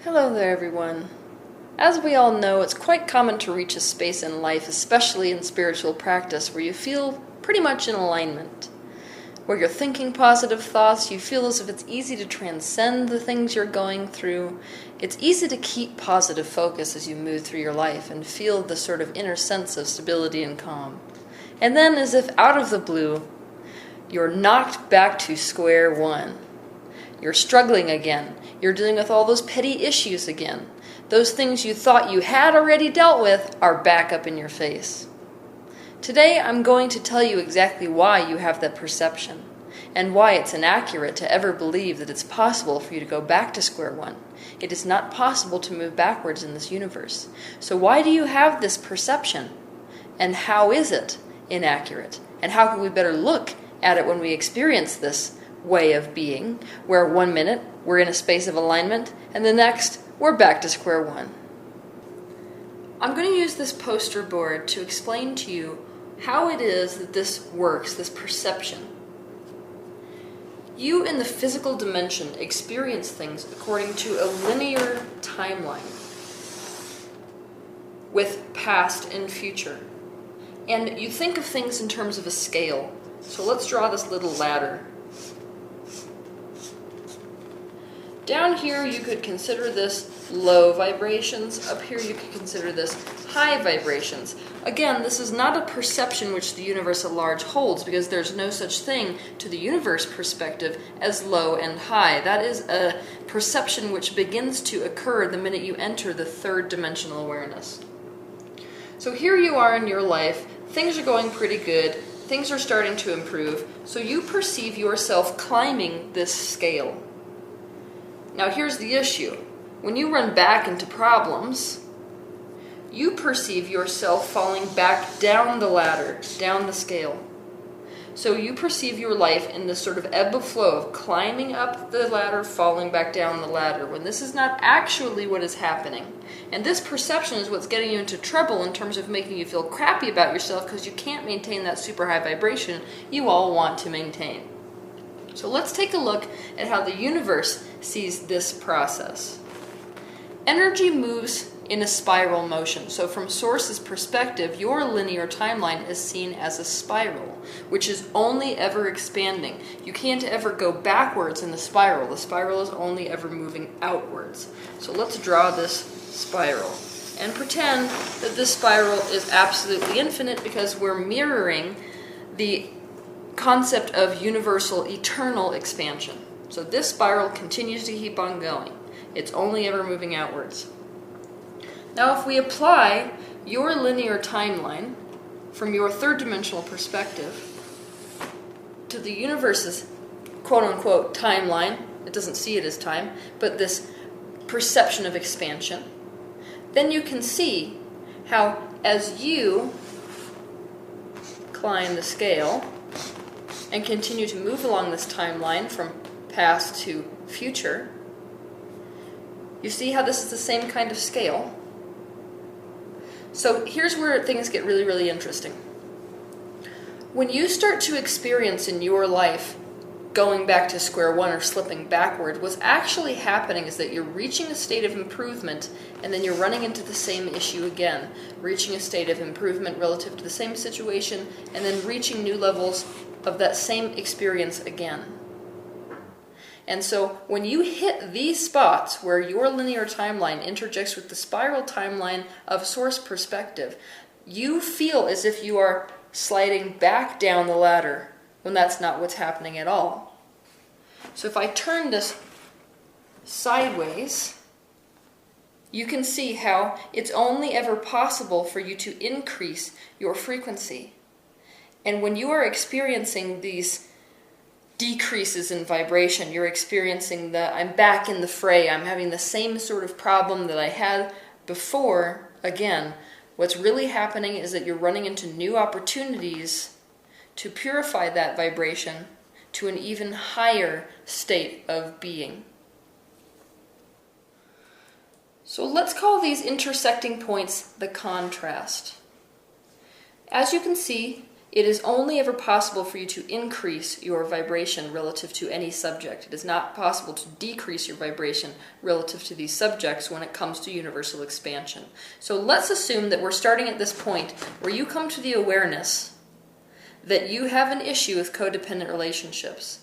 Hello there, everyone. As we all know, it's quite common to reach a space in life, especially in spiritual practice, where you feel pretty much in alignment. Where you're thinking positive thoughts, you feel as if it's easy to transcend the things you're going through. It's easy to keep positive focus as you move through your life and feel the sort of inner sense of stability and calm. And then, as if out of the blue, you're knocked back to square one. You're struggling again. You're dealing with all those petty issues again. Those things you thought you had already dealt with are back up in your face. Today I'm going to tell you exactly why you have that perception, and why it's inaccurate to ever believe that it's possible for you to go back to square one. It is not possible to move backwards in this universe. So why do you have this perception? And how is it inaccurate? And how can we better look at it when we experience this way of being, where 1 minute we're in a space of alignment, and the next we're back to square one? I'm going to use this poster board to explain to you how it is that this works, this perception. You in the physical dimension experience things according to a linear timeline with past and future. And you think of things in terms of a scale. So let's draw this little ladder. Down here you could consider this low vibrations. Up here you could consider this high vibrations. Again, this is not a perception which the universe at large holds, because there's no such thing to the universe perspective as low and high. That is a perception which begins to occur the minute you enter the third dimensional awareness. So here you are in your life, things are going pretty good, things are starting to improve, so you perceive yourself climbing this scale. Now here's the issue. When you run back into problems, you perceive yourself falling back down the ladder, down the scale. So you perceive your life in this sort of ebb and flow of climbing up the ladder, falling back down the ladder, when this is not actually what is happening. And this perception is what's getting you into trouble in terms of making you feel crappy about yourself, because you can't maintain that super high vibration you all want to maintain. So let's take a look at how the universe sees this process. Energy moves in a spiral motion. So from Source's perspective, your linear timeline is seen as a spiral, which is only ever expanding. You can't ever go backwards in the spiral. The spiral is only ever moving outwards. So let's draw this spiral and pretend that this spiral is absolutely infinite, because we're mirroring the concept of universal eternal expansion. So this spiral continues to keep on going. It's only ever moving outwards. Now if we apply your linear timeline from your third dimensional perspective to the universe's quote-unquote timeline, it doesn't see it as time, but this perception of expansion, then you can see how as you climb the scale and continue to move along this timeline from past to future, you see how this is the same kind of scale. So here's where things get really, really interesting. When you start to experience in your life going back to square one or slipping backward, what's actually happening is that you're reaching a state of improvement, and then you're running into the same issue again, reaching a state of improvement relative to the same situation, and then reaching new levels of that same experience again. And so when you hit these spots where your linear timeline interjects with the spiral timeline of Source perspective, you feel as if you are sliding back down the ladder, when that's not what's happening at all. So if I turn this sideways, you can see how it's only ever possible for you to increase your frequency. And when you are experiencing these decreases in vibration, you're experiencing the I'm back in the fray, I'm having the same sort of problem that I had before again, what's really happening is that you're running into new opportunities to purify that vibration to an even higher state of being. So let's call these intersecting points the contrast. As you can see, It is only ever possible for you to increase your vibration relative to any subject. It is not possible to decrease your vibration relative to these subjects when it comes to universal expansion. So let's assume that we're starting at this point where you come to the awareness that you have an issue with codependent relationships.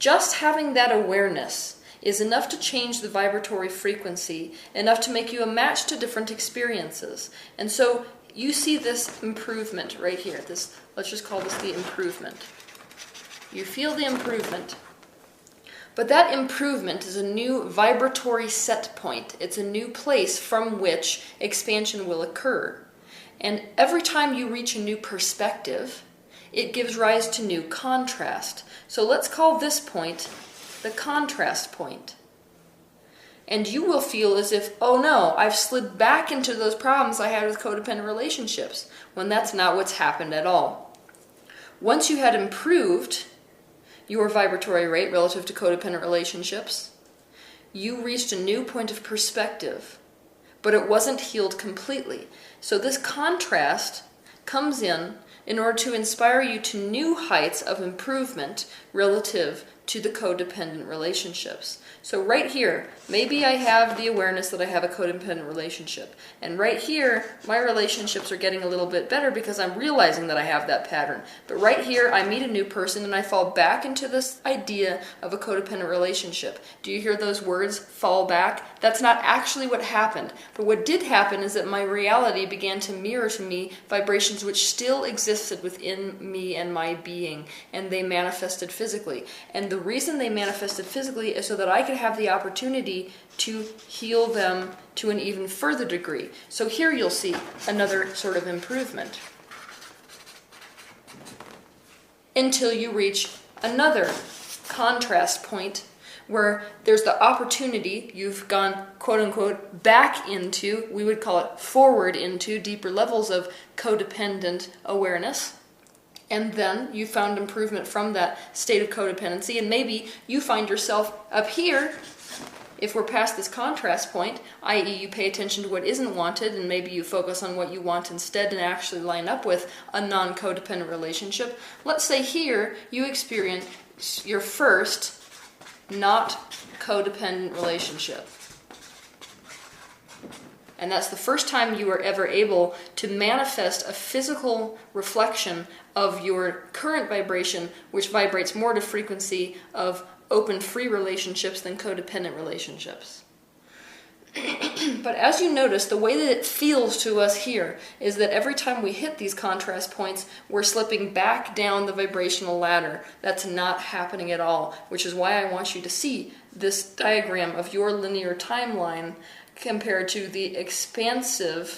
Just having that awareness is enough to change the vibratory frequency, enough to make you a match to different experiences. And so you see this improvement right here. Let's just call this the improvement. You feel the improvement. But that improvement is a new vibratory set point. It's a new place from which expansion will occur. And every time you reach a new perspective, it gives rise to new contrast. So let's call this point the contrast point. And you will feel as if, oh no, I've slid back into those problems I had with codependent relationships, when that's not what's happened at all. Once you had improved your vibratory rate relative to codependent relationships, you reached a new point of perspective, but it wasn't healed completely. So this contrast comes in order to inspire you to new heights of improvement relative to the codependent relationships. So right here, maybe I have the awareness that I have a codependent relationship. And right here, my relationships are getting a little bit better because I'm realizing that I have that pattern. But right here, I meet a new person and I fall back into this idea of a codependent relationship. Do you hear those words, fall back? That's not actually what happened. But what did happen is that my reality began to mirror to me vibrations which still existed within me and my being, and they manifested physically. And the reason they manifested physically is so that I could have the opportunity to heal them to an even further degree. So here you'll see another sort of improvement until you reach another contrast point where there's the opportunity, you've gone quote-unquote back into, we would call it forward into, deeper levels of codependent awareness. And then you found improvement from that state of codependency, and maybe you find yourself up here, if we're past this contrast point, i.e. you pay attention to what isn't wanted, and maybe you focus on what you want instead and actually line up with a non-codependent relationship. Let's say here you experience your first not codependent relationship. And that's the first time you were ever able to manifest a physical reflection of your current vibration, which vibrates more to frequency of open, free relationships than codependent relationships. But as you notice, the way that it feels to us here is that every time we hit these contrast points, we're slipping back down the vibrational ladder. That's not happening at all, which is why I want you to see this diagram of your linear timeline compared to the expanding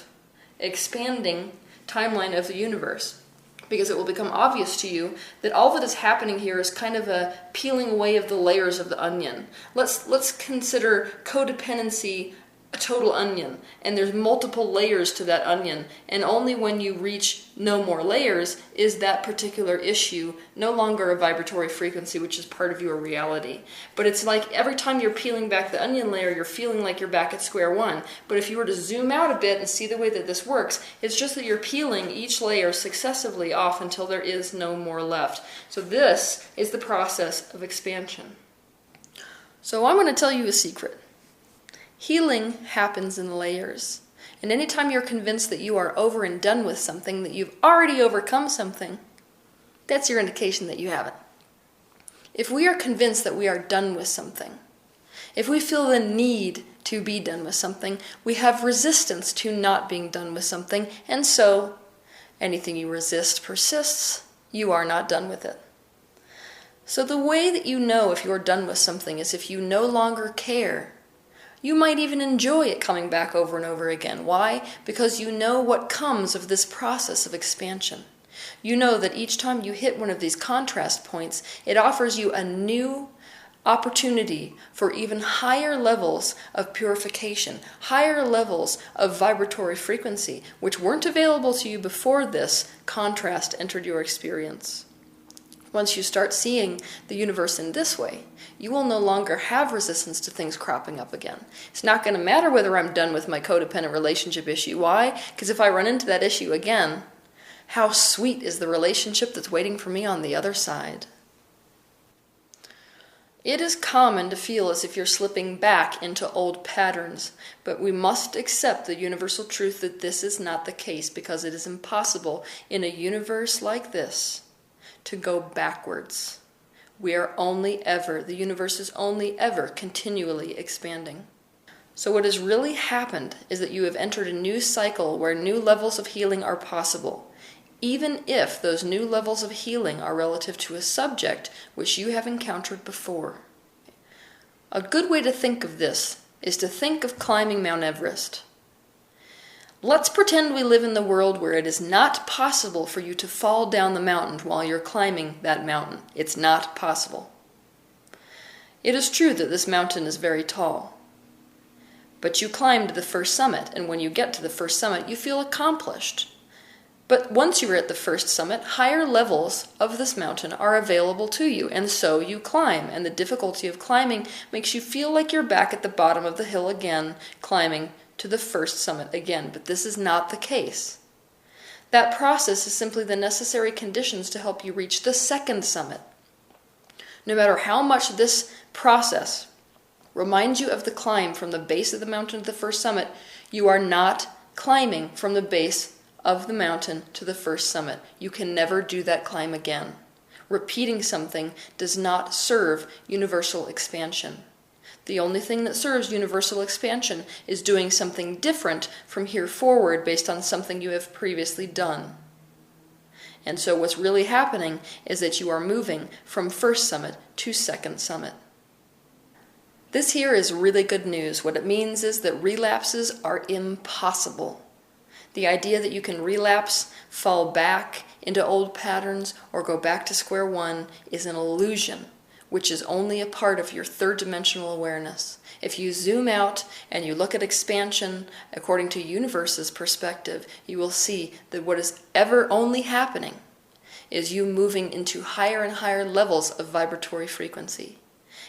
timeline of the universe. Because it will become obvious to you that all that is happening here is kind of a peeling away of the layers of the onion. Let's consider codependency a total onion, and there's multiple layers to that onion, and only when you reach no more layers is that particular issue no longer a vibratory frequency, which is part of your reality. But it's like every time you're peeling back the onion layer, you're feeling like you're back at square one. But if you were to zoom out a bit and see the way that this works, it's just that you're peeling each layer successively off until there is no more left. So this is the process of expansion. So I'm going to tell you a secret. Healing happens in layers. And anytime you're convinced that you are over and done with something, that you've already overcome something, that's your indication that you haven't. If we are convinced that we are done with something, if we feel the need to be done with something, we have resistance to not being done with something, and so anything you resist persists, you are not done with it. So the way that you know if you're done with something is if you no longer care. You might even enjoy it coming back over and over again. Why? Because you know what comes of this process of expansion. You know that each time you hit one of these contrast points, it offers you a new opportunity for even higher levels of purification, higher levels of vibratory frequency, which weren't available to you before this contrast entered your experience. Once you start seeing the universe in this way, you will no longer have resistance to things cropping up again. It's not going to matter whether I'm done with my codependent relationship issue. Why? Because if I run into that issue again, How sweet is the relationship that's waiting for me on the other side. It is common to feel as if you're slipping back into old patterns, but we must accept the universal truth that this is not the case, because it is impossible in a universe like this to go backwards. The universe is only ever continually expanding. So what has really happened is that you have entered a new cycle where new levels of healing are possible, even if those new levels of healing are relative to a subject which you have encountered before. A good way to think of this is to think of climbing Mount Everest. Let's pretend we live in the world where it is not possible for you to fall down the mountain while you're climbing that mountain. It's not possible. It is true that this mountain is very tall, but you climbed the first summit, and when you get to the first summit, you feel accomplished. But once you are at the first summit, higher levels of this mountain are available to you, and so you climb, and the difficulty of climbing makes you feel like you're back at the bottom of the hill again, climbing to the first summit again. But this is not the case. That process is simply the necessary conditions to help you reach the second summit. No matter how much this process reminds you of the climb from the base of the mountain to the first summit, you are not climbing from the base of the mountain to the first summit. You can never do that climb again. Repeating something does not serve universal expansion. The only thing that serves universal expansion is doing something different from here forward based on something you have previously done. And so what's really happening is that you are moving from first summit to second summit. This here is really good news. What it means is that relapses are impossible. The idea that you can relapse, fall back into old patterns, or go back to square one is an illusion, which is only a part of your third-dimensional awareness. If you zoom out and you look at expansion according to universe's perspective, you will see that what is ever only happening is you moving into higher and higher levels of vibratory frequency.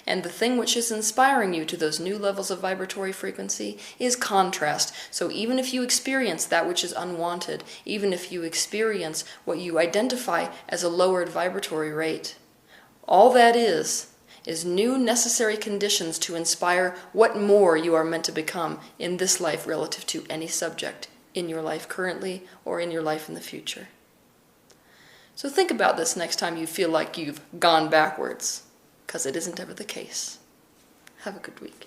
And the thing which is inspiring you to those new levels of vibratory frequency is contrast. So even if you experience that which is unwanted, even if you experience what you identify as a lowered vibratory rate, all that is new necessary conditions to inspire what more you are meant to become in this life relative to any subject in your life currently or in your life in the future. So think about this next time you feel like you've gone backwards, because it isn't ever the case. Have a good week.